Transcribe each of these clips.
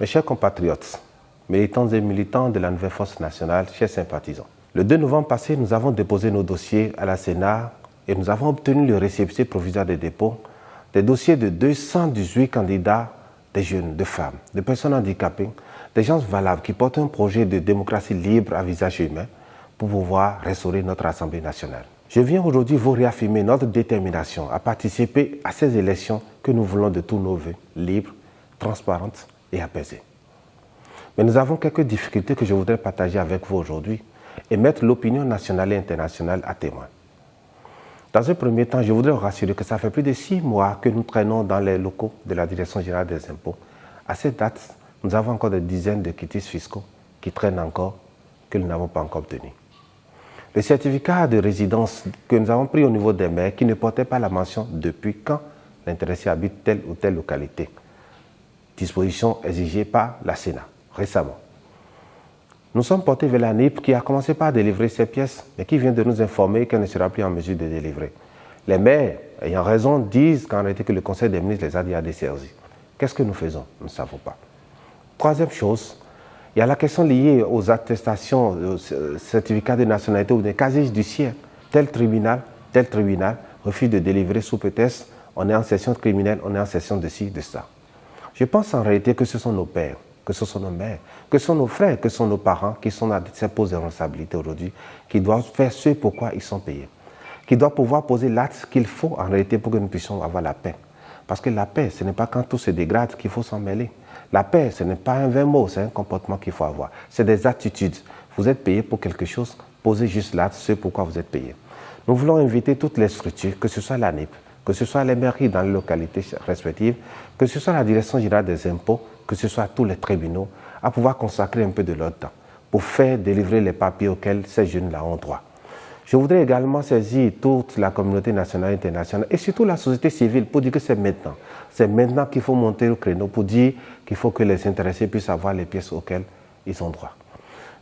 Mes chers compatriotes, militants et militants de la nouvelle force nationale, chers sympathisants, le 2 novembre passé, nous avons déposé nos dossiers à la Sénat et nous avons obtenu le récépissé provisoire des dépôts des dossiers de 218 candidats, des jeunes, de femmes, de personnes handicapées, des gens valables qui portent un projet de démocratie libre à visage humain pour pouvoir restaurer notre Assemblée nationale. Je viens aujourd'hui vous réaffirmer notre détermination à participer à ces élections que nous voulons de tous nos vœux, libres, transparentes et apaisées. Mais nous avons quelques difficultés que je voudrais partager avec vous aujourd'hui et mettre l'opinion nationale et internationale à témoin. Dans un premier temps, je voudrais vous rassurer que ça fait plus de 6 mois que nous traînons dans les locaux de la Direction générale des impôts. À cette date, nous avons encore des dizaines de quitus fiscaux qui traînent encore, que nous n'avons pas encore obtenus. Le certificat de résidence que nous avons pris au niveau des maires qui ne portait pas la mention depuis quand l'intéressé habite telle ou telle localité. Disposition exigée par la Sénat récemment. Nous sommes portés vers la NIP qui a commencé par délivrer ces pièces, mais qui vient de nous informer qu'elle ne sera plus en mesure de délivrer. Les maires, ayant raison, disent qu'en réalité que le Conseil des ministres les a déjà desservis. Qu'est-ce que nous faisons? Nous ne savons pas. Troisième chose, il y a la question liée aux attestations, aux certificats de nationalité ou des casiers judiciaires. Tel tribunal refuse de délivrer sous prétexte on est en session criminelle, on est en session de ci, de ça. Je pense en réalité que ce sont nos pères, que ce sont nos mères, que ce sont nos frères, que ce sont nos parents qui sont à cette pose de responsabilité aujourd'hui, qui doivent faire ce pourquoi ils sont payés, qui doivent pouvoir poser l'acte qu'il faut en réalité pour que nous puissions avoir la paix. Parce que la paix, ce n'est pas quand tout se dégrade qu'il faut s'en mêler. La paix, ce n'est pas un vain mot, c'est un comportement qu'il faut avoir. C'est des attitudes. Vous êtes payé pour quelque chose, posez juste l'acte, ce pourquoi vous êtes payé. Nous voulons inviter toutes les structures, que ce soit la NIP, que ce soit les mairies dans les localités respectives, que ce soit la Direction générale des impôts, que ce soit tous les tribunaux, à pouvoir consacrer un peu de leur temps pour faire délivrer les papiers auxquels ces jeunes-là ont droit. Je voudrais également saisir toute la communauté nationale et internationale et surtout la société civile pour dire que c'est maintenant. C'est maintenant qu'il faut monter au créneau pour dire qu'il faut que les intéressés puissent avoir les pièces auxquelles ils ont droit.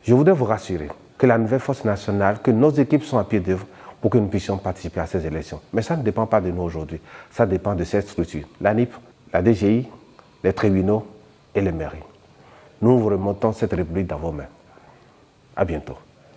Je voudrais vous rassurer que la nouvelle force nationale, que nos équipes sont à pied d'œuvre pour que nous puissions participer à ces élections. Mais ça ne dépend pas de nous aujourd'hui, ça dépend de cette structure. La NIP, la DGI, les tribunaux et les mairies. Nous vous remontons cette République dans vos mains. À bientôt.